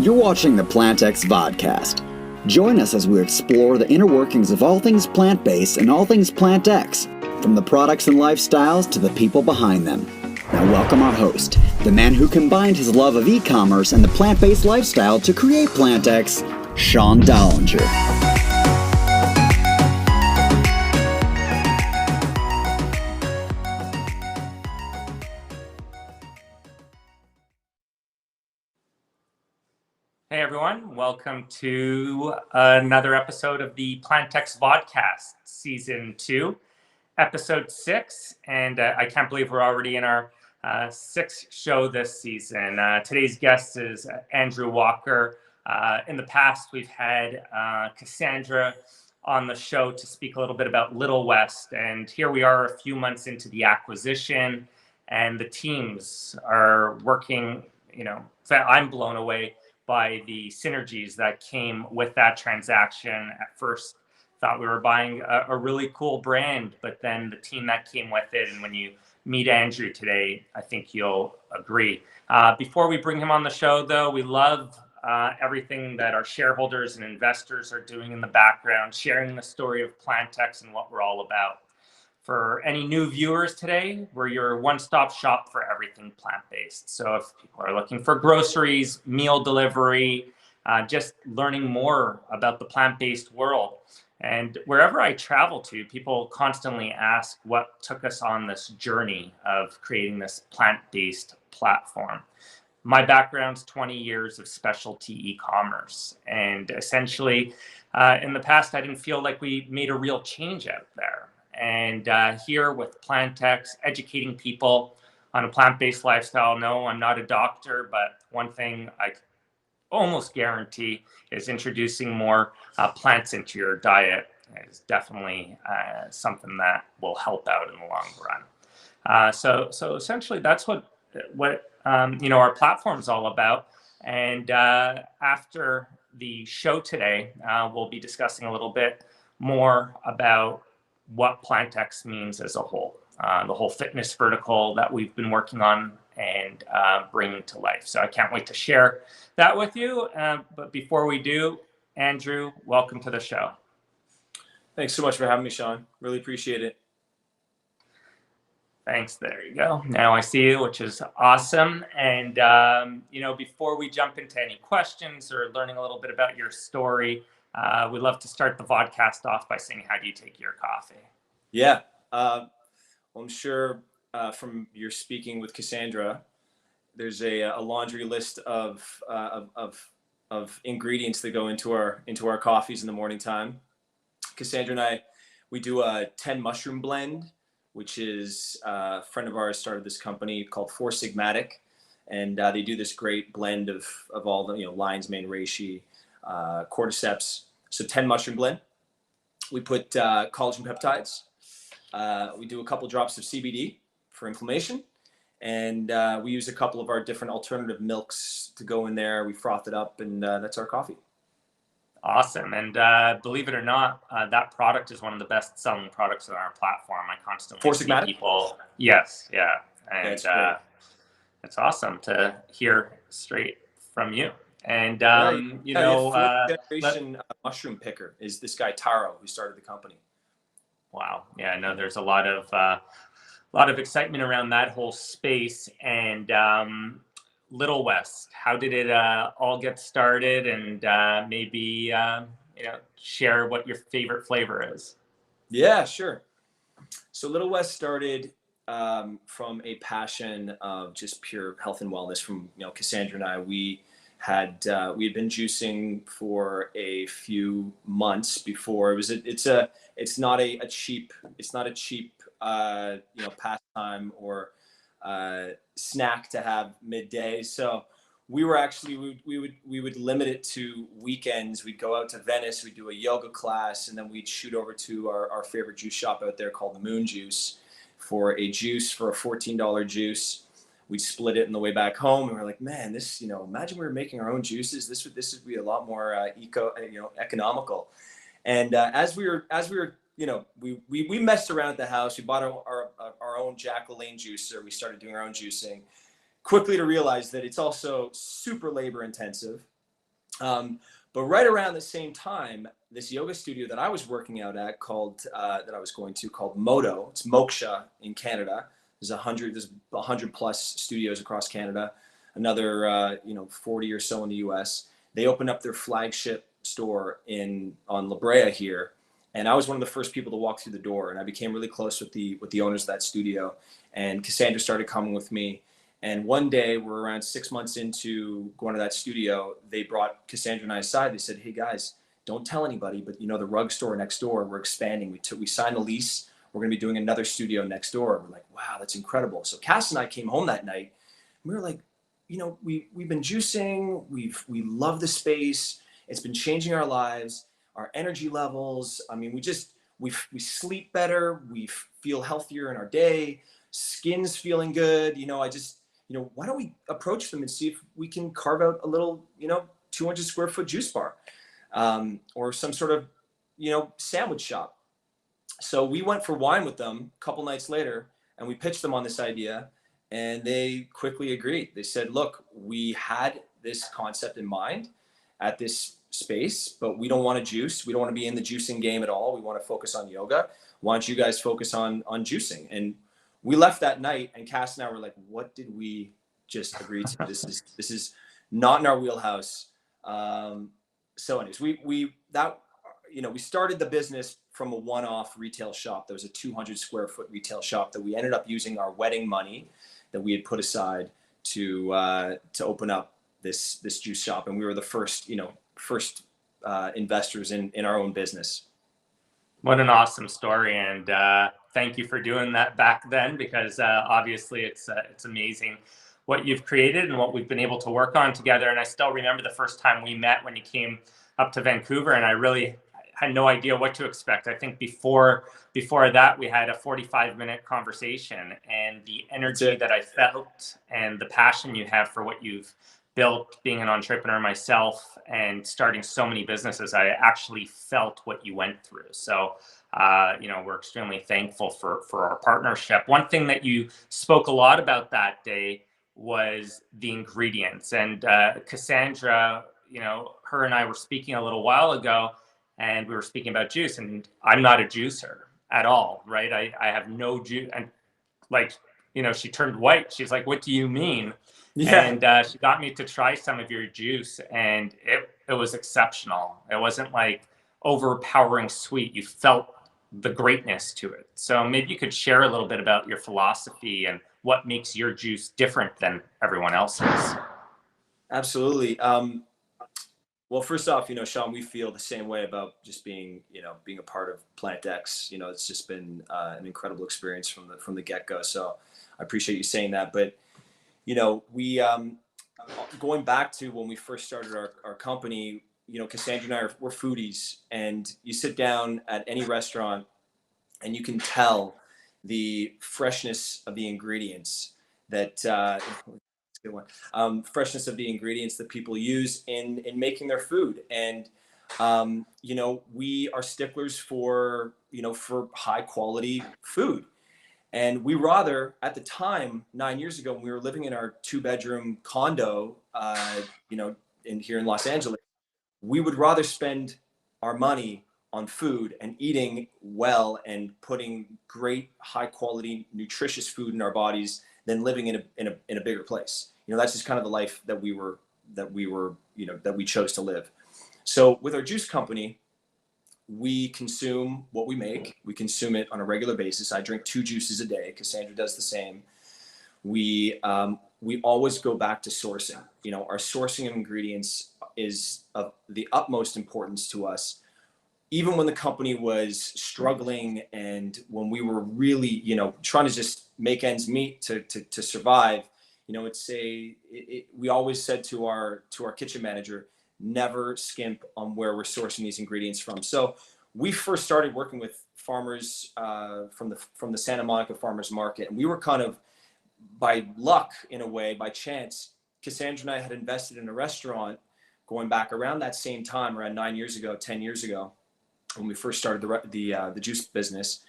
You're watching the PlantX Vodcast. Join us as we explore the inner workings of all things plant-based and all things PlantX, from the products and lifestyles to the people behind them. Now welcome our host, the man who combined his love of e-commerce and the plant-based lifestyle to create PlantX, Sean Dollinger. Hey everyone, welcome to another episode of the PlantX Vodcast, Season 2, Episode 6, and I can't believe we're already in our sixth show this season. Today's guest is Andrew Walker. In the past, we've had Cassandra on the show to speak a little bit about Little West, and here we are a few months into the acquisition, and the teams are working, I'm blown away by the synergies that came with that transaction. At first, thought we were buying a really cool brand, but then the team that came with it, and when you meet Andrew today, I think you'll agree. Before we bring him on the show, though, we love everything that our shareholders and investors are doing in the background, sharing the story of PlantX and what we're all about. For any new viewers today, we're your one-stop shop for everything plant-based. So if people are looking for groceries, meal delivery, just learning more about the plant-based world. And wherever I travel to, people constantly ask what took us on this journey of creating this plant-based platform. My background's 20 years of specialty e-commerce. And essentially, in the past, I didn't feel like we made a real change out there. And here with PlantX, educating people on a plant-based lifestyle. No, I'm not a doctor, but one thing I almost guarantee is introducing more plants into your diet is definitely something that will help out in the long run. So essentially, that's what our platform's all about. And after the show today, we'll be discussing a little bit more about what PlantX means as a whole, the whole fitness vertical that we've been working on and bringing to life. So I can't wait to share that with you. But before we do, Andrew, welcome to the show. Thanks so much for having me, Sean. Really appreciate it. Thanks. There you go. Now I see you, which is awesome. And, before we jump into any questions or learning a little bit about your story, we'd love to start the podcast off by saying, how do you take your coffee? Yeah. Well, I'm sure from your speaking with Cassandra, there's a laundry list of ingredients that go into our coffees in the morning time. Cassandra and I, we do a 10 mushroom blend, which is a friend of ours started this company called Four Sigmatic. And they do this great blend of all the, lion's mane, reishi, cordyceps. So 10 mushroom blend. We put collagen peptides. We do a couple drops of CBD for inflammation. And we use a couple of our different alternative milks to go in there. We froth it up, and that's our coffee. Awesome. And believe it or not, that product is one of the best selling products on our platform. I constantly see people. Yes. Yeah. And it's awesome to hear straight from you. And, generation mushroom picker is this guy, Taro, who started the company. Wow. Yeah, I know there's a lot of excitement around that whole space. And Little West, how did it all get started? And maybe, share what your favorite flavor is. Yeah, sure. So Little West started from a passion of just pure health and wellness from, Cassandra and I. We had been juicing for a few months before. It's not a cheap pastime or snack to have midday. So we were actually we would limit it to weekends. We'd go out to Venice, we'd do a yoga class, and then we'd shoot over to our favorite juice shop out there called the Moon Juice for a $14 juice. We'd split it on the way back home, and we're like, man, this, imagine we were making our own juices. This would be a lot more economical. And as we were, we messed around at the house. We bought our own Jack LaLanne juicer. We started doing our own juicing. Quickly to realize that it's also super labor intensive. But right around the same time, this yoga studio that I was working out at called Moto. It's Moksha in Canada. There's 100 plus studios across Canada. Another 40 or so in the U.S. They opened up their flagship store on La Brea here, and I was one of the first people to walk through the door. And I became really close with the owners of that studio. And Cassandra started coming with me. And one day, we're around 6 months into going to that studio, they brought Cassandra and I aside. They said, "Hey guys, don't tell anybody, but the rug store next door, we're expanding. We signed a lease. We're going to be doing another studio next door." We're like, "Wow, that's incredible." So Cass and I came home that night. And we were like, we've been juicing. We love the space. It's been changing our lives, our energy levels. I mean, we sleep better. We feel healthier in our day. Skin's feeling good. Why don't we approach them and see if we can carve out a little, 200 square foot juice bar, or some sort of, sandwich shop. So we went for wine with them a couple nights later, and we pitched them on this idea, and they quickly agreed. They said, "Look, we had this concept in mind at this space, but we don't want to juice. We don't want to be in the juicing game at all. We want to focus on yoga. Why don't you guys focus on juicing?" And we left that night, and Cass and I were like, "What did we just agree to? This is not in our wheelhouse." So anyways, we started the business from a one-off retail shop. There was a 200 square foot retail shop that we ended up using our wedding money that we had put aside to open up this juice shop, and we were the first investors in our own business. What an awesome story, and thank you for doing that back then, because obviously it's amazing what you've created and what we've been able to work on together. And I still remember the first time we met when you came up to Vancouver, and I really had no idea what to expect. I think before that we had a 45-minute conversation, and the energy that I felt and the passion you have for what you've built, being an entrepreneur myself and starting so many businesses, I actually felt what you went through. So, we're extremely thankful for our partnership. One thing that you spoke a lot about that day was the ingredients. And Cassandra, her and I were speaking a little while ago, and we were speaking about juice, and I'm not a juicer at all, right? I have no juice. And she turned white. She's like, "What do you mean?" Yeah. And she got me to try some of your juice, and it was exceptional. It wasn't like overpowering sweet. You felt the greatness to it. So maybe you could share a little bit about your philosophy and what makes your juice different than everyone else's. Absolutely. Well, first off, Sean, we feel the same way about just being a part of PlantX. It's just been an incredible experience from the get-go. So I appreciate you saying that. But we going back to when we first started our company, Cassandra and I we're foodies, and you sit down at any restaurant and you can tell the freshness of the ingredients that good one. Freshness of the ingredients that people use in making their food. And we are sticklers for high quality food. And we rather, at the time, 9 years ago, when we were living in our 2-bedroom condo, here in Los Angeles, we would rather spend our money on food and eating well and putting great, high quality, nutritious food in our bodies than living in a bigger place. That's just kind of the life that we chose to live. So with our juice company, we consume what we make. We consume it on a regular basis. I drink 2 juices a day. Cassandra does the same. We always go back to sourcing. Our sourcing of ingredients is of the utmost importance to us. Even when the company was struggling and when we were really, trying to just make ends meet to survive, we always said to our kitchen manager, never skimp on where we're sourcing these ingredients from. So we first started working with farmers from the Santa Monica Farmers Market, and we were kind of by luck, in a way, by chance. Cassandra and I had invested in a restaurant going back around that same time, around 9 years ago, 10 years ago, when we first started the juice business.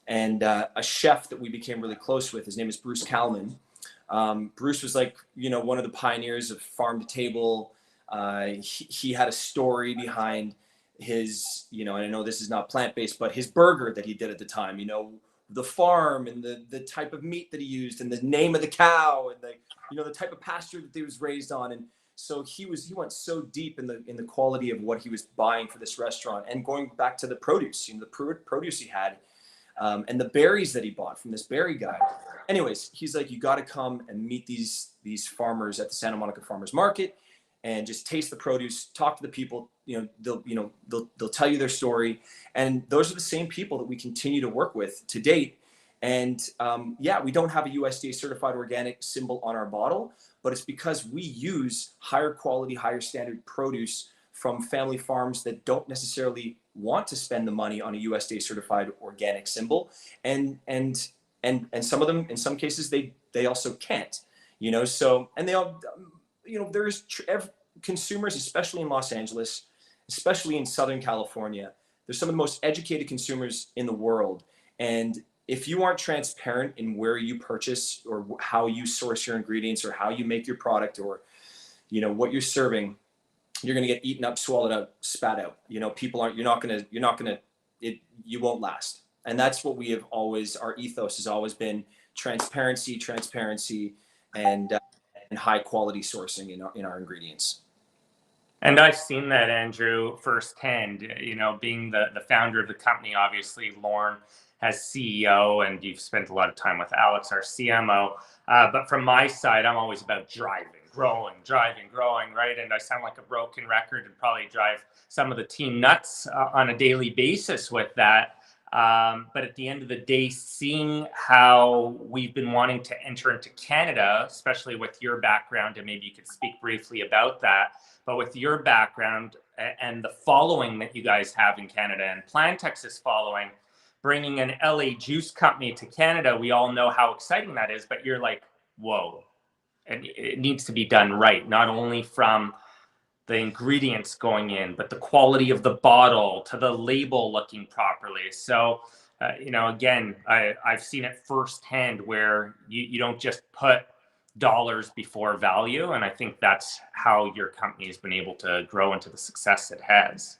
And a chef that we became really close with, his name is Bruce Kalman. Bruce was one of the pioneers of farm to table He had a story behind his, and I know this is not plant-based, but his burger that he did at the time, the farm and the type of meat that he used and the name of the cow and the type of pasture that he was raised on. And so he went so deep in the quality of what he was buying for this restaurant, and going back to the produce, the produce he had, and the berries that he bought from this berry guy. Anyways, he's like, you got to come and meet these farmers at the Santa Monica Farmers Market and just taste the produce, talk to the people. They'll tell you their story, and those are the same people that we continue to work with to date. And we don't have a USDA certified organic symbol on our bottle, but it's because we use higher quality, higher standard produce from family farms that don't necessarily want to spend the money on a USDA certified organic symbol, and some of them, in some cases, they also can't, so, and they all, there's consumers, especially in Los Angeles, especially in Southern California, they're some of the most educated consumers in the world. And if you aren't transparent in where you purchase or how you source your ingredients or how you make your product or, what you're serving, you're going to get eaten up, swallowed up, spat out. You won't last. And that's what we have always, our ethos has always been transparency, and high quality sourcing in our ingredients. And I've seen that, Andrew, firsthand, being the founder of the company. Obviously, Lauren as CEO, and you've spent a lot of time with Alex, our CMO. But from my side, I'm always about growing, right? And I sound like a broken record and probably drive some of the team nuts on a daily basis with that. But at the end of the day, seeing how we've been wanting to enter into Canada, especially with your background, and maybe you could speak briefly about that, but with your background and the following that you guys have in Canada and PlantX's following, bringing an LA juice company to Canada, we all know how exciting that is, but you're like, whoa, and it needs to be done right, not only from the ingredients going in, but the quality of the bottle to the label looking properly. So, again, I've seen it firsthand where you don't just put dollars before value. And I think that's how your company has been able to grow into the success it has.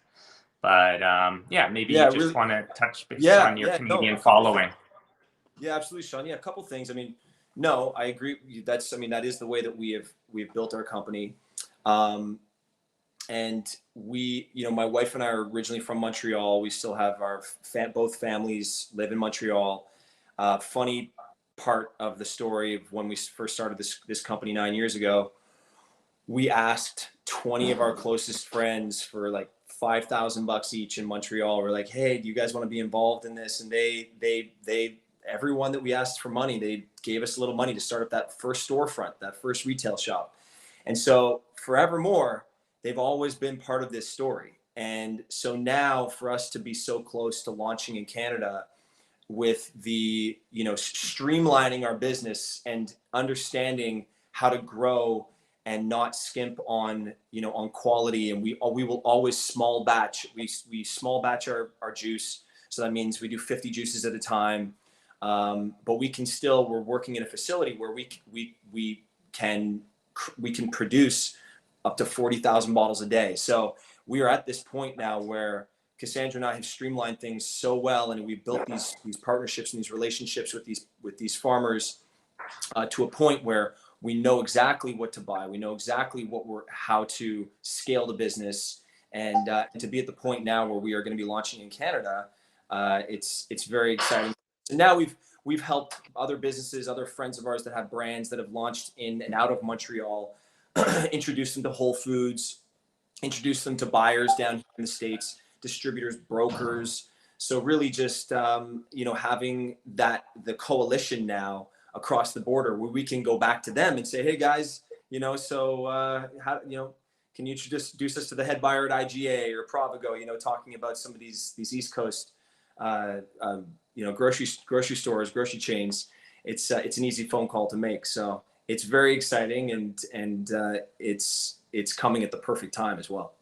But maybe you just want to touch base on your Canadian following. Yeah, absolutely, Sean. Yeah, a couple things. No, I agree. That is the way that we've built our company. And we, my wife and I are originally from Montreal. We still have both families live in Montreal. Funny part of the story of when we first started this company 9 years ago, we asked 20 of our closest friends for like $5,000 each in Montreal. We're like, hey, do you guys want to be involved in this? And they everyone that we asked for money, they gave us a little money to start up that first storefront, that first retail shop. And so forevermore, they've always been part of this story. And so now for us to be so close to launching in Canada with the, streamlining our business and understanding how to grow and not skimp on, on quality. And we will always small batch. We small batch our juice. So that means we do 50 juices at a time. But we're working in a facility where we can produce up to 40,000 bottles a day. So we are at this point now where Cassandra and I have streamlined things so well, and we've built these partnerships and these relationships with these farmers to a point where we know exactly what to buy. We know exactly how to scale the business, and to be at the point now where we are going to be launching in Canada, it's very exciting. So now we've helped other businesses, other friends of ours that have brands that have launched in and out of Montreal, introduce them to Whole Foods, introduce them to buyers down here in the States, distributors, brokers. So really just, having the coalition now across the border where we can go back to them and say, hey guys, how, can you introduce us to the head buyer at IGA or Provigo, talking about some of these East Coast, grocery stores, grocery chains. It's an easy phone call to make. So it's very exciting, and it's coming at the perfect time as well.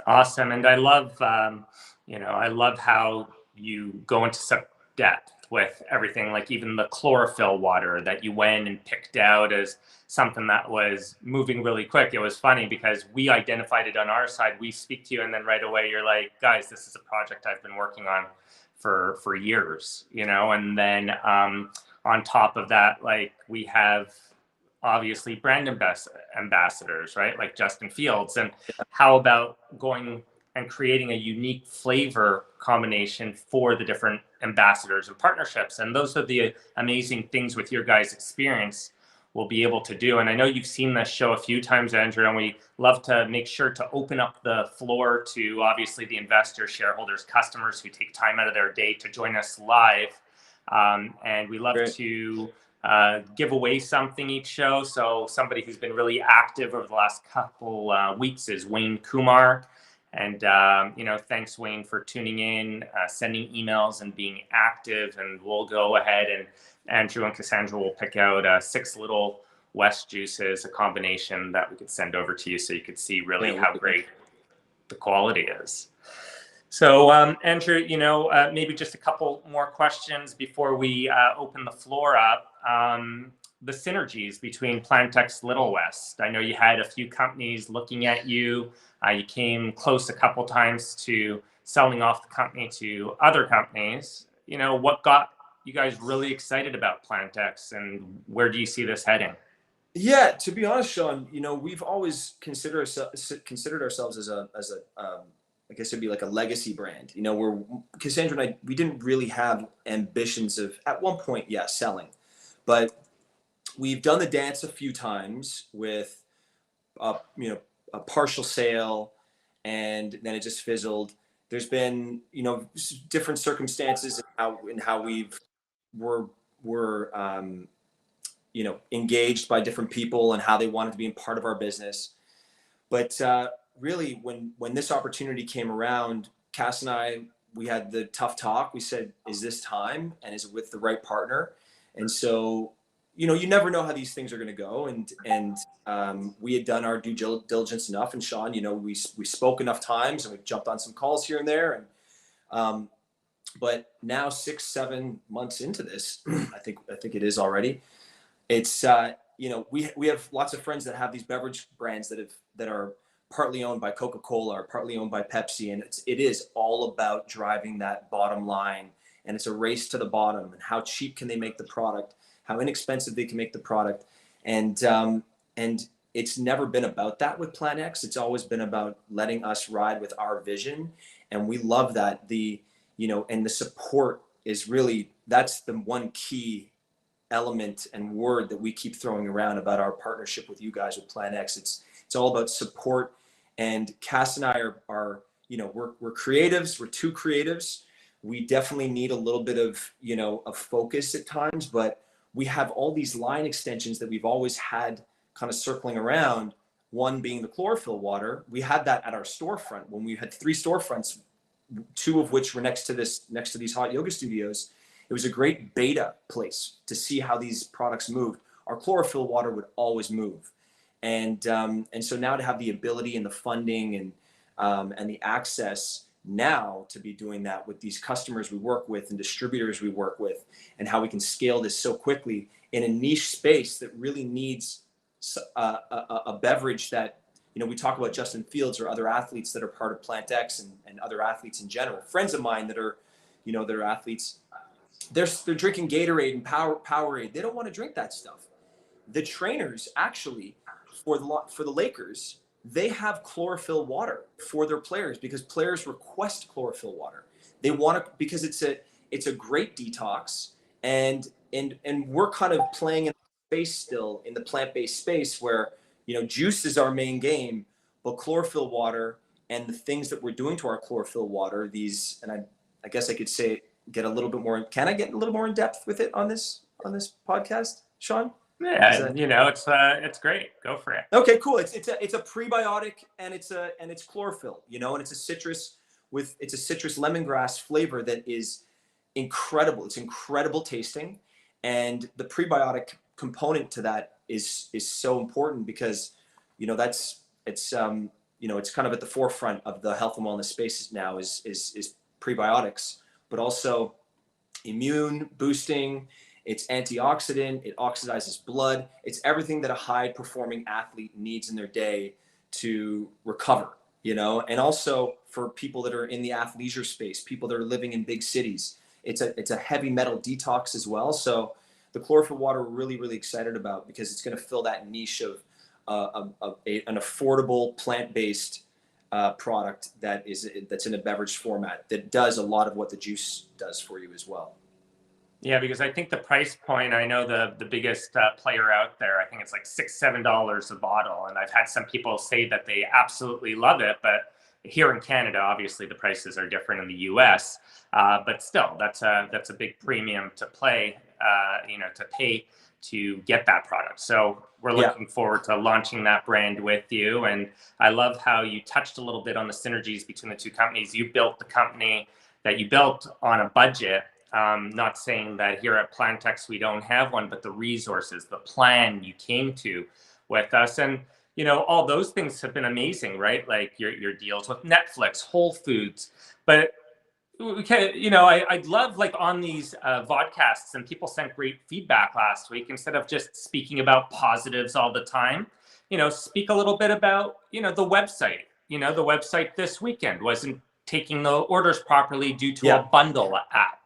Awesome. And I love, I love how you go into some depth with everything, like even the chlorophyll water that you went and picked out as something that was moving really quick. It was funny because we identified it on our side. We speak to you, and then right away you're like, guys, this is a project I've been working on for years, and then on top of that, like, we have obviously brand ambassadors, right? Like Justin Fields. And how about going and creating a unique flavor combination for the different ambassadors and partnerships? And those are the amazing things with your guys' experience we'll be able to do. And I know you've seen this show a few times, Andrew, and we love to make sure to open up the floor to obviously the investors, shareholders, customers who take time out of their day to join us live. And we love to give away something each show. So somebody who's been really active over the last couple weeks is Wayne Kumar. And, thanks, Wayne, for tuning in, sending emails and being active. And we'll go ahead, and Andrew and Cassandra will pick out 6 Little West juices, a combination that we could send over to you so you could see really how great the quality is. So, Andrew, maybe just a couple more questions before we open the floor up. The synergies between PlantX Little West. I know you had a few companies looking at you. You came close a couple times to selling off the company to other companies. What got you guys really excited about PlantX, and where do you see this heading? Yeah, to be honest, Sean, we've always considered ourselves as a I guess it'd be like a legacy brand. Where Cassandra and I, we didn't really have ambitions of, at one point, selling, but we've done the dance a few times with a partial sale, and then it just fizzled. There's been different circumstances in how we're engaged by different people and how they wanted to be a part of our business. But really, when this opportunity came around, Cass and I, we had the tough talk. We said, is this time, and is it with the right partner? And so you never know how these things are going to go. And we had done our due diligence enough. And Sean, we spoke enough times, and we jumped on some calls here and there. And but now 6-7 months into this, I think it is already. It's we have lots of friends that have these beverage brands that are partly owned by Coca-Cola or partly owned by Pepsi, and it is all about driving that bottom line. And it's a race to the bottom, and how cheap can they make the product, how inexpensive they can make the product. And it's never been about that with PlantX. It's always been about letting us ride with our vision. And we love that. And the support is really, that's the one key element and word that we keep throwing around about our partnership with you guys with PlantX. It's all about support. And Cass and I are we're creatives. We're 2 creatives. We definitely need a little bit of, of focus at times, but we have all these line extensions that we've always had kind of circling around. One being the chlorophyll water. We had that at our storefront when we had 3 storefronts, 2 of which were next to these hot yoga studios. It was a great beta place to see how these products moved. Our chlorophyll water would always move. And so now to have the ability and the funding and the access now to be doing that with these customers we work with and distributors we work with, and how we can scale this so quickly in a niche space that really needs a beverage that, we talk about Justin Fields or other athletes that are part of PlantX and other athletes in general, friends of mine that are, they're athletes, they're drinking Gatorade and Powerade. They don't want to drink that stuff. The trainers actually for the Lakers, they have chlorophyll water for their players because players request chlorophyll water. They want it because it's a great detox, and we're kind of playing in space still, in the plant-based space where, juice is our main game, but chlorophyll water and the things that we're doing to our chlorophyll water, these, and I guess I could say, get a little bit more, can I get a little more in depth with it on this podcast, Sean? Yeah, it's great. Go for it. Okay, cool. It's a prebiotic, and it's chlorophyll, and it's a citrus lemongrass flavor that is incredible. It's incredible tasting, and the prebiotic component to that is so important because it's kind of at the forefront of the health and wellness space now is prebiotics, but also immune boosting. It's antioxidant, it oxidizes blood. It's everything that a high performing athlete needs in their day to recover, and also for people that are in the athleisure space, people that are living in big cities. It's a heavy metal detox as well. So the chlorophyll water we're really, really excited about because it's going to fill that niche of an affordable plant-based product that's in a beverage format that does a lot of what the juice does for you as well. Yeah, because I think the price point, I know the biggest player out there, I think it's like $6-7 a bottle. And I've had some people say that they absolutely love it. But here in Canada, obviously the prices are different in the US. But still, that's a big premium to to pay to get that product. So we're looking forward to launching that brand with you. And I love how you touched a little bit on the synergies between the two companies. You built the company that you built on a budget. Not saying that here at PlantX we don't have one, but the resources, the plan you came to with us, and all those things have been amazing, right? Like your deals with Netflix, Whole Foods. But I'd love, like, on these vodcasts, and people sent great feedback last week. Instead of just speaking about positives all the time, speak a little bit about the website. The website this weekend wasn't taking the orders properly due to a bundle app.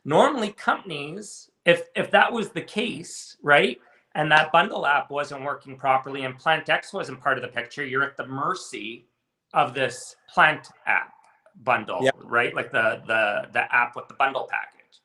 Normally companies, if that was the case, right, and that bundle app wasn't working properly and PlantX wasn't part of the picture, you're at the mercy of this Plant app bundle, right? Like the app with the bundle package.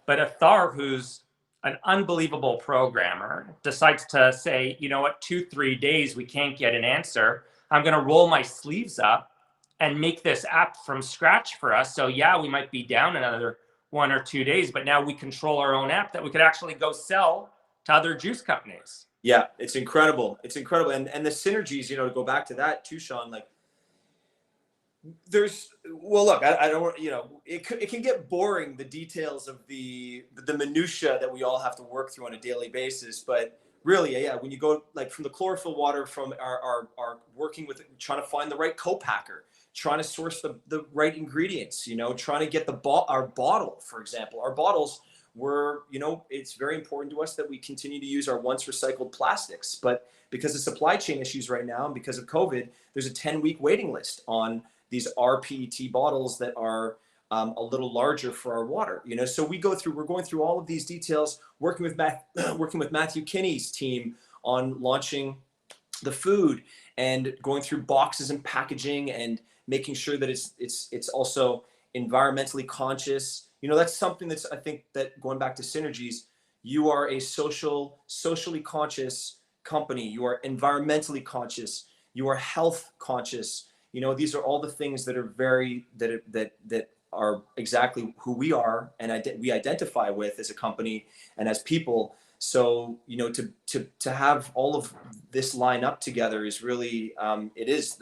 But if Thar, who's an unbelievable programmer, decides to say, 2-3 days we can't get an answer, I'm going to roll my sleeves up and make this app from scratch for us. So we might be down another 1 or 2 days, but now we control our own app that we could actually go sell to other juice companies. Yeah, it's incredible. It's incredible. And the synergies, to go back to that too, Sean, like look, I don't, it can get boring, the details of the minutia that we all have to work through on a daily basis. But really, when you go, like, from the chlorophyll water, from our working with trying to find the right co-packer, trying to source the right ingredients, trying to get our bottle, for example. Our bottles were, it's very important to us that we continue to use our once recycled plastics. But because of supply chain issues right now and because of COVID, there's a 10-week waiting list on these rPET bottles that are a little larger for our water. So we're going through all of these details, working with Matthew Kinney's team on launching the food and going through boxes and packaging and making sure that it's also environmentally conscious. That's something that's, I think, that going back to synergies, you are a socially conscious company. You are environmentally conscious. You are health conscious. These are all the things that are that are exactly who we are and we identify with as a company and as people. So, to have all of this line up together is really, it is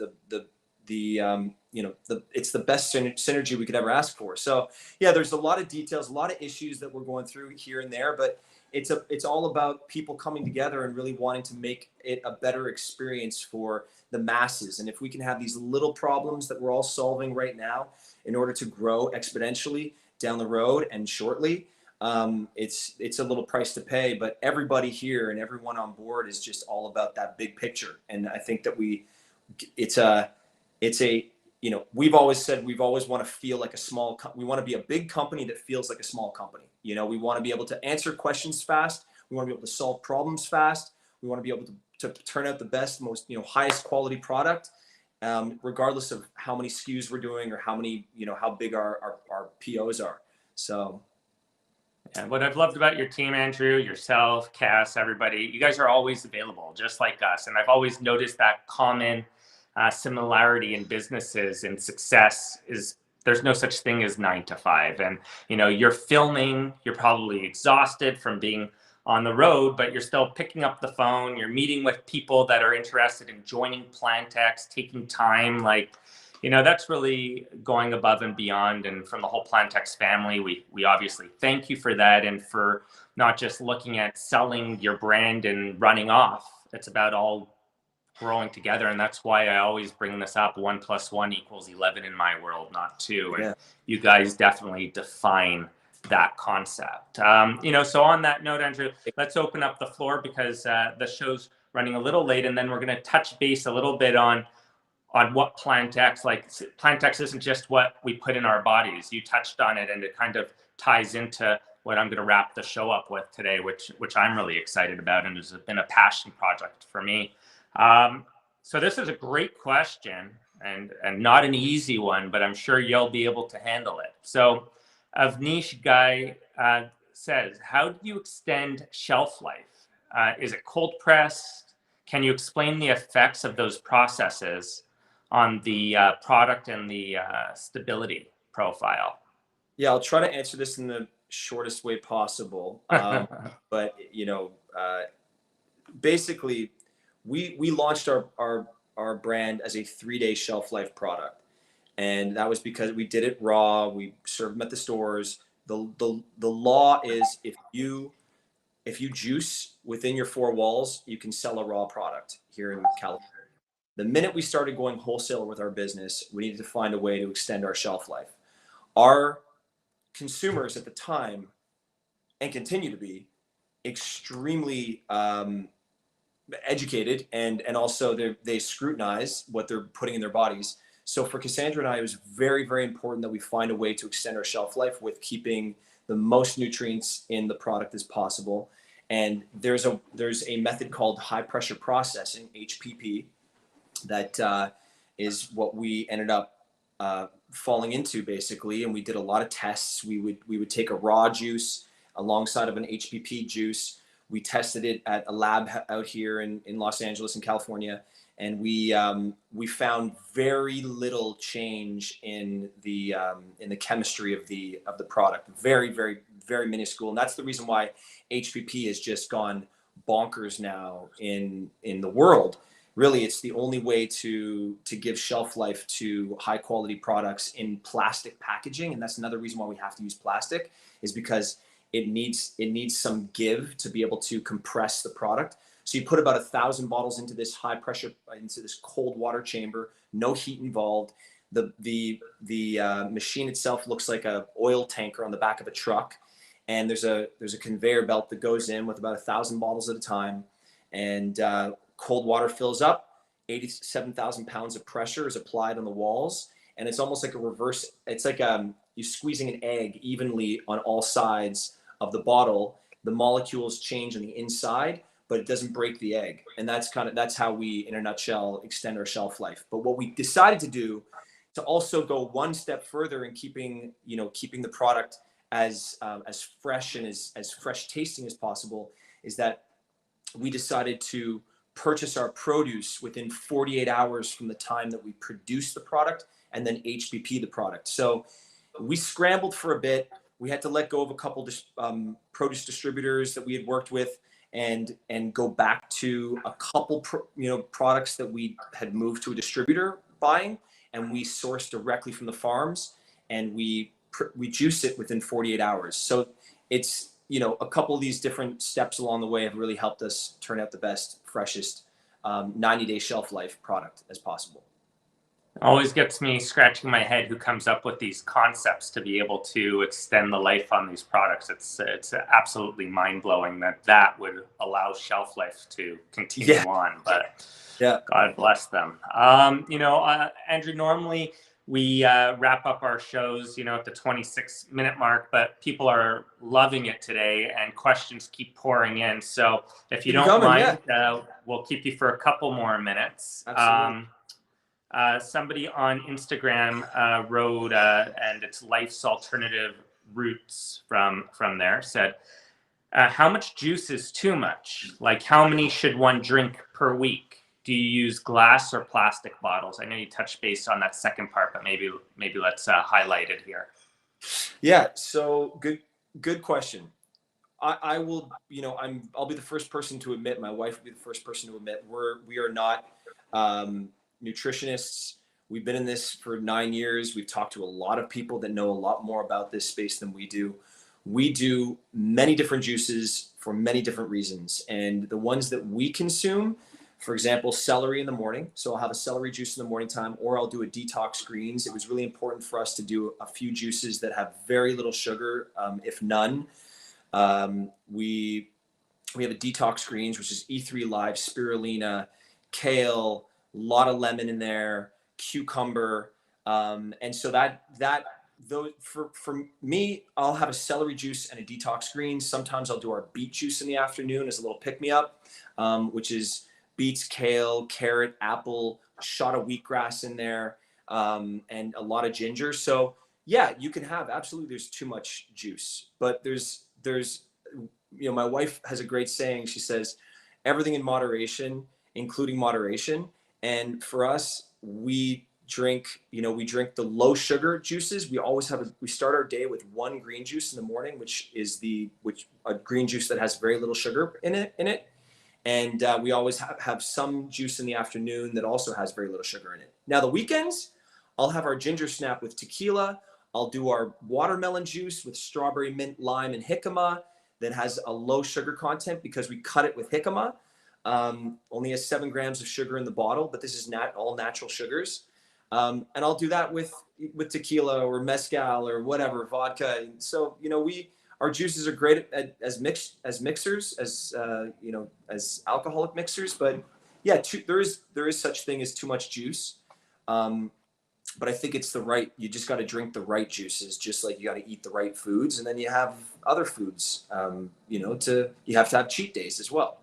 it's the best synergy we could ever ask for. So there's a lot of details, a lot of issues that we're going through here and there, but it's all about people coming together and really wanting to make it a better experience for the masses. And if we can have these little problems that we're all solving right now in order to grow exponentially down the road and shortly, it's a little price to pay, but everybody here and everyone on board is just all about that big picture. And I think that we've always said we always want to feel like we want to be a big company that feels like a small company. We want to be able to answer questions fast. We want to be able to solve problems fast. We want to be able to turn out the best, most, highest quality product, regardless of how many SKUs we're doing or how many, how big our POs are. So. And what I've loved about your team, Andrew, yourself, Cass, everybody, you guys are always available, just like us. And I've always noticed that common similarity in businesses and success is there's no such thing as 9 to 5. And, you're filming, you're probably exhausted from being on the road, but you're still picking up the phone. You're meeting with people that are interested in joining PlantX, taking time. Like, that's really going above and beyond. And from the whole PlantX family, we obviously thank you for that, and for not just looking at selling your brand and running off. It's about all growing together. And that's why I always bring this up. 1 + 1 = 11 in my world, not 2. And you guys definitely define that concept. So on that note, Andrew, let's open up the floor because the show's running a little late, and then we're going to touch base a little bit on what PlantX, like PlantX isn't just what we put in our bodies. You touched on it, and it kind of ties into what I'm going to wrap the show up with today, which I'm really excited about, and has been a passion project for me. So this is a great question, and not an easy one, but I'm sure you'll be able to handle it. So Avnish Guy says, how do you extend shelf life? Is it cold pressed? Can you explain the effects of those processes on the product and the stability profile? Yeah, I'll try to answer this in the shortest way possible. But basically, we launched our brand as a 3-day shelf life product, and that was because we did it raw. We served them at the stores. The law is if you juice within your 4 walls, you can sell a raw product here in California. The minute we started going wholesale with our business, we needed to find a way to extend our shelf life. Our consumers at the time, and continue to be, extremely educated, and also they scrutinize what they're putting in their bodies. So for Cassandra and I, it was very, very important that we find a way to extend our shelf life with keeping the most nutrients in the product as possible. And there's a method called high pressure processing, HPP, that is what we ended up falling into basically. And we did a lot of tests. We would take a raw juice alongside of an HPP juice. We tested it at a lab out here in Los Angeles in California, and we found very little change in the chemistry of the product. Very, very, very minuscule, and that's the reason why HPP has just gone bonkers now in the world. Really, it's the only way to give shelf life to high quality products in plastic packaging, and that's another reason why we have to use plastic, is because it needs some give to be able to compress the product. So you put about 1,000 bottles into this high pressure, into this cold water chamber, no heat involved. The machine itself looks like an oil tanker on the back of a truck, and there's a conveyor belt that goes in with about 1,000 bottles at a time, and cold water fills up. 87,000 pounds of pressure is applied on the walls, and it's almost like a reverse. It's like you're squeezing an egg evenly on all sides of the bottle. The molecules change on the inside, but it doesn't break the egg. And that's how we, in a nutshell, extend our shelf life. But what we decided to do to also go one step further in keeping the product as fresh and as fresh tasting as possible is that we decided to purchase our produce within 48 hours from the time that we produce the product, and then HPP the product. So we scrambled for a bit. We had to let go of a couple produce distributors that we had worked with, and go back to a couple products that we had moved to a distributor buying, and we sourced directly from the farms, and we juice it within 48 hours. So it's a couple of these different steps along the way have really helped us turn out the best, freshest 90-day shelf life product as possible. Always gets me scratching my head who comes up with these concepts to be able to extend the life on these products. It's absolutely mind-blowing that would allow shelf life to continue on, but God bless them. Andrew, normally we wrap up our shows at the 26-minute mark, but people are loving it today and questions keep pouring in. So if you don't mind, we'll keep you for a couple more minutes. Absolutely. Somebody on Instagram wrote, and it's Life's Alternative Roots from there, said, how much juice is too much? Like, how many should one drink per week? Do you use glass or plastic bottles? I know you touched base on that second part, but maybe let's highlight it here. Yeah, so good question. I will, I'll be the first person to admit, my wife will be the first person to admit, we are not nutritionists. We've been in this for 9 years. We've talked to a lot of people that know a lot more about this space than we do. We do many different juices for many different reasons. And the ones that we consume For example, celery in the morning. So I'll have a celery juice in the morning time, or I'll do a detox greens. It was really important for us to do a few juices that have very little sugar, if none. We have a detox greens, which is E3 Live, spirulina, kale, a lot of lemon in there, cucumber, and so those for me, I'll have a celery juice and a detox greens. Sometimes I'll do our beet juice in the afternoon as a little pick me up, which is beets, kale, carrot, apple, shot of wheatgrass in there, and a lot of ginger. So yeah, you can have absolutely. There's too much juice, but there's my wife has a great saying. She says, everything in moderation, including moderation. And for us, we drink the low sugar juices. We always we start our day with one green juice in the morning, which is a green juice that has very little sugar in it. And we always have some juice in the afternoon that also has very little sugar in it. Now the weekends, I'll have our ginger snap with tequila. I'll do our watermelon juice with strawberry, mint, lime, and jicama that has a low sugar content because we cut it with jicama. Only has 7 grams of sugar in the bottle, but this is not all natural sugars. And I'll do that with tequila or mezcal or whatever, vodka. So, our juices are great as mixers, as alcoholic mixers. But yeah, there is such thing as too much juice. But I think it's you just got to drink the right juices, just like you got to eat the right foods. And then you have other foods, you have to have cheat days as well.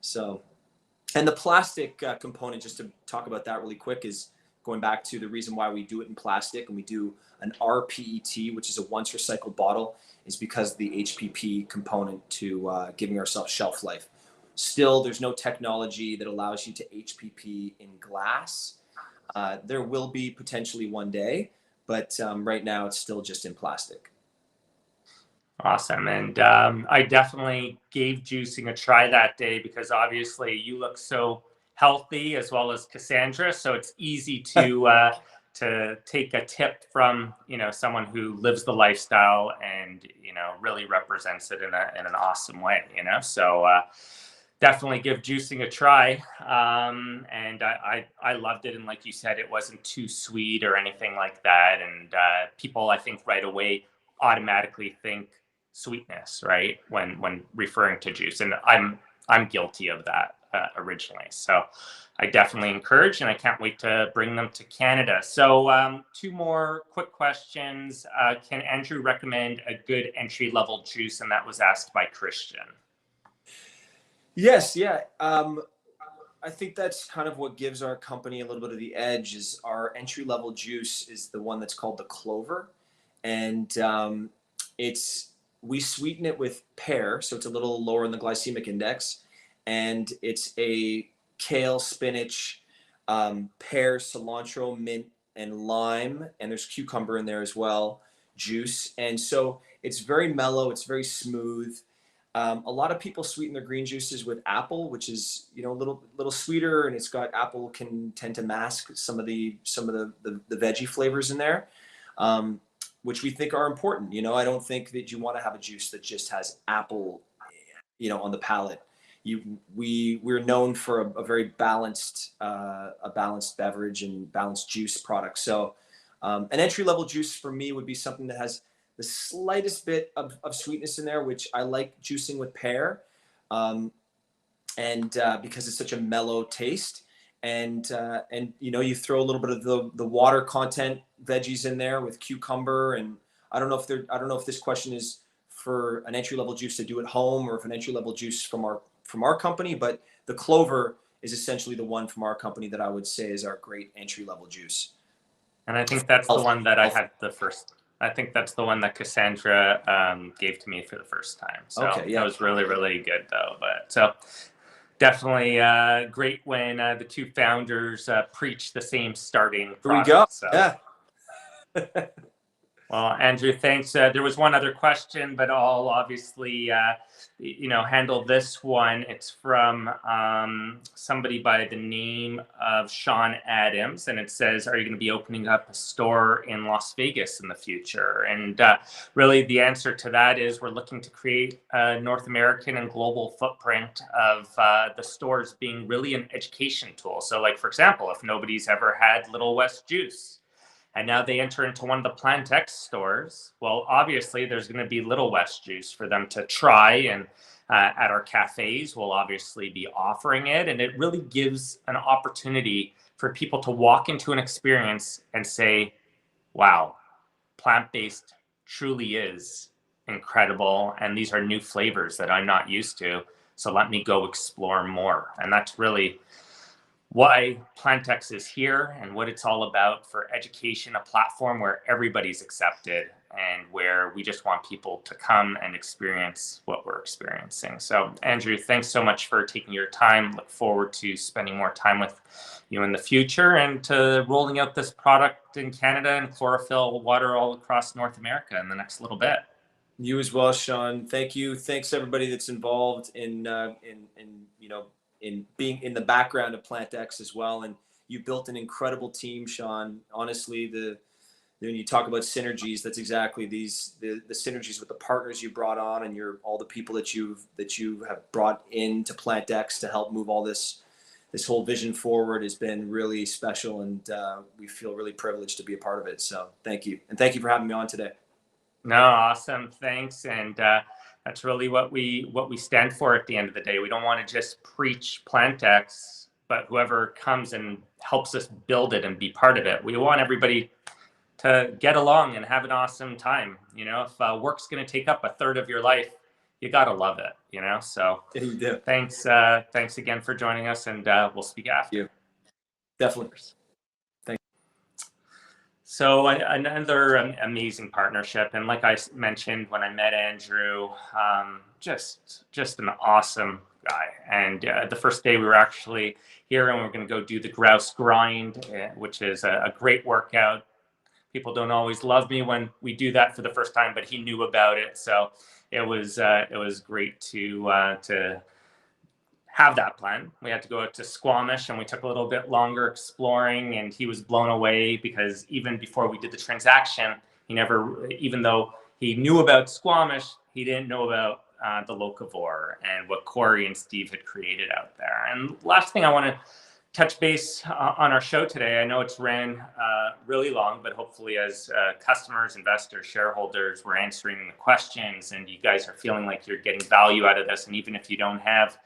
So, and the plastic component, just to talk about that really quick, is going back to the reason why we do it in plastic and we do an rPET, which is a once recycled bottle, is because the HPP component to giving ourselves shelf life. Still, there's no technology that allows you to HPP in glass. There will be potentially one day, but right now it's still just in plastic. Awesome. And I definitely gave juicing a try that day because obviously you look so healthy as well as Cassandra. So it's easy to take a tip from, someone who lives the lifestyle and, really represents it in an awesome way, So definitely give juicing a try. And I loved it. And like you said, it wasn't too sweet or anything like that. And people, I think, right away automatically think sweetness, right? When referring to juice. And I'm guilty of that originally. So I definitely encourage, and I can't wait to bring them to Canada. So 2 more quick questions. Can Andrew recommend a good entry-level juice? And that was asked by Christian. Yes, yeah. I think that's kind of what gives our company a little bit of the edge. Is our entry-level juice is the one that's called the Clover, and we sweeten it with pear, so it's a little lower in the glycemic index, and it's a kale, spinach, pear, cilantro, mint, and lime, and there's cucumber in there as well, juice. And so it's very mellow, it's very smooth. A lot of people sweeten their green juices with apple, which is a little sweeter, and it's got apple can tend to mask some of the veggie flavors in there, which we think are important. I don't think that you want to have a juice that just has apple, on the palate. We're known for a very balanced beverage and balanced juice product. So an entry-level juice for me would be something that has the slightest bit of sweetness in there, which I like juicing with pear, and because it's such a mellow taste. And you throw a little bit of the water content veggies in there with cucumber. And I don't know if this question is for an entry-level juice to do at home or if an entry-level juice from our company, but the Clover is essentially the one from our company that I would say is our great entry-level juice. And I think that's the one that I had the first. I think that's the one that Cassandra gave to me for the first time. So okay, yeah. That was really, really good though. But so definitely great when the 2 founders preach the same starting product. Here we go. So. Yeah. Well, Andrew, thanks. There was one other question, but I'll obviously, handle this one. It's from somebody by the name of Sean Adams, and it says, "Are you going to be opening up a store in Las Vegas in the future?" And really, the answer to that is we're looking to create a North American and global footprint of the stores being really an education tool. So, like for example, if nobody's ever had Little West juice, and now they enter into one of the PlantX stores, well, obviously there's going to be Little West juice for them to try. And at our cafes, we'll obviously be offering it. And it really gives an opportunity for people to walk into an experience and say, wow, plant-based truly is incredible. And these are new flavors that I'm not used to. So let me go explore more. And that's really why PlantX is here and what it's all about for education, a platform where everybody's accepted and where we just want people to come and experience what we're experiencing. So, Andrew, thanks so much for taking your time. Look forward to spending more time with you in the future and to rolling out this product in Canada and chlorophyll water all across North America in the next little bit. You as well, Sean. Thank you. Thanks everybody that's involved in being in the background of PlantX as well. And you built an incredible team, Sean. Honestly, when you talk about synergies, that's exactly the synergies with the partners you brought on and all the people that you have brought into PlantX to help move all this whole vision forward has been really special, and we feel really privileged to be a part of it. So thank you, and thank you for having me on today. No, awesome. Thanks. And that's really what we stand for at the end of the day. We don't want to just preach PlantX, but whoever comes and helps us build it and be part of it. We want everybody to get along and have an awesome time. If work's going to take up a third of your life, you got to love it, So Yeah. Thanks again for joining us, and we'll speak after. You. Definitely. So another amazing partnership, and like I mentioned when I met Andrew, just an awesome guy. And the first day we were actually here, and we're going to go do the grouse grind, which is a great workout. People don't always love me when we do that for the first time, but he knew about it, so it was great to have that plan. We had to go out to Squamish, and we took a little bit longer exploring, and he was blown away because even before we did the transaction, even though he knew about Squamish, he didn't know about the locavore and what Corey and Steve had created out there. And last thing I want to touch base on our show today, I know it's ran really long, but hopefully as customers, investors, shareholders, we're answering the questions and you guys are feeling like you're getting value out of this. And even if you don't have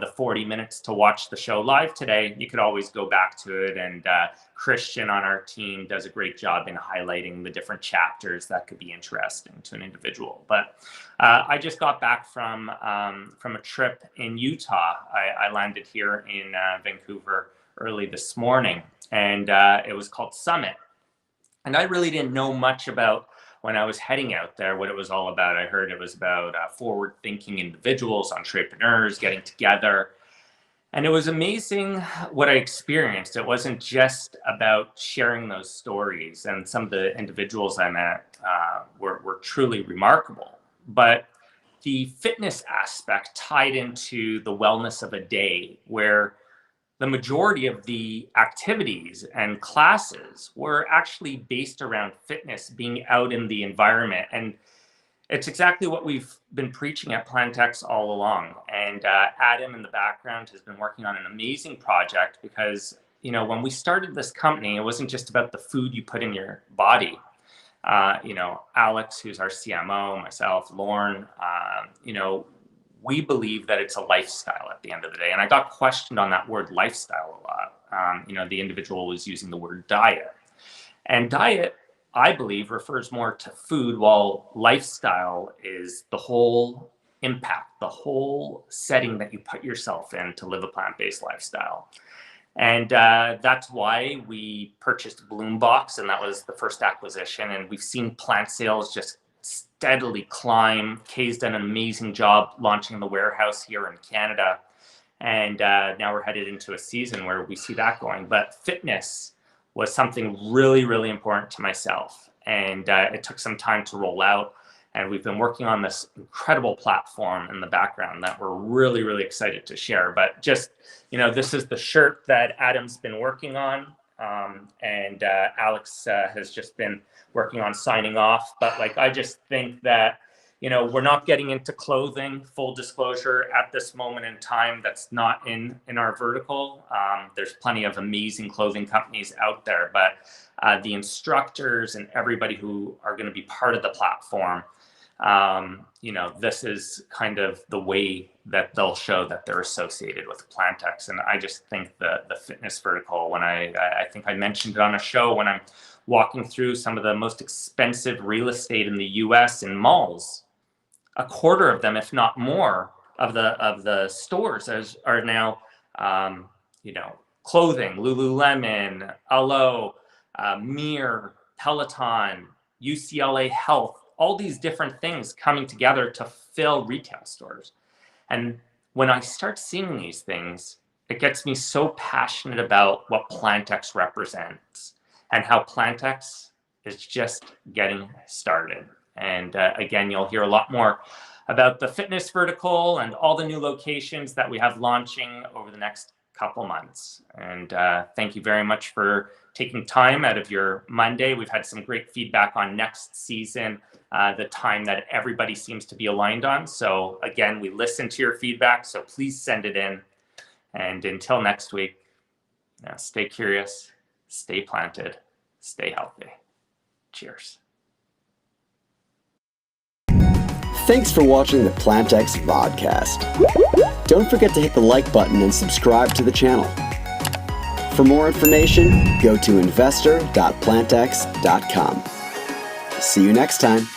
the 40 minutes to watch the show live today, you could always go back to it. And Christian on our team does a great job in highlighting the different chapters that could be interesting to an individual. But I just got back from a trip in Utah. I landed here in Vancouver early this morning, and it was called Summit. And I really didn't know much about, when I was heading out there, what it was all about. I heard it was about forward-thinking individuals, entrepreneurs getting together. And it was amazing what I experienced. It wasn't just about sharing those stories, and some of the individuals I met were truly remarkable. But the fitness aspect tied into the wellness of a day, where the majority of the activities and classes were actually based around fitness, being out in the environment. And it's exactly what we've been preaching at PlantX all along. And Adam in the background has been working on an amazing project because, when we started this company, it wasn't just about the food you put in your body. Alex, who's our CMO, myself, Lauren, we believe that it's a lifestyle at the end of the day. And I got questioned on that word lifestyle a lot. The individual was using the word diet. And diet, I believe, refers more to food, while lifestyle is the whole impact, the whole setting that you put yourself in to live a plant-based lifestyle. And that's why we purchased Bloombox, and that was the first acquisition. And we've seen plant sales just steadily climb. Kay's done an amazing job launching the warehouse here in Canada. And now we're headed into a season where we see that going. But fitness was something really, really important to myself. and it took some time to roll out. And we've been working on this incredible platform in the background that we're really, really excited to share. But just, this is the shirt that Adam's been working on. And Alex has just been working on signing off. But I just think that, we're not getting into clothing, full disclosure, at this moment in time. That's not in our vertical. There's plenty of amazing clothing companies out there, but the instructors and everybody who are going to be part of the platform, this is kind of the way that they'll show that they're associated with PlantX. And I just think the fitness vertical, when I think I mentioned it on a show, when I'm walking through some of the most expensive real estate in the US in malls, a quarter of them, if not more, of the stores are now, clothing, Lululemon, Alo, Mir, Peloton, UCLA Health, all these different things coming together to fill retail stores. And when I start seeing these things, it gets me so passionate about what PlantX represents and how PlantX is just getting started. And again, you'll hear a lot more about the fitness vertical and all the new locations that we have launching over the next couple months. And thank you very much for taking time out of your Monday. We've had some great feedback on next season, the time that everybody seems to be aligned on. So again, we listen to your feedback, so please send it in. And until next week, stay curious, stay planted, stay healthy. Cheers. Thanks for watching the PlantX Vodcast. Don't forget to hit the like button and subscribe to the channel. For more information, go to investor.plantx.com. See you next time.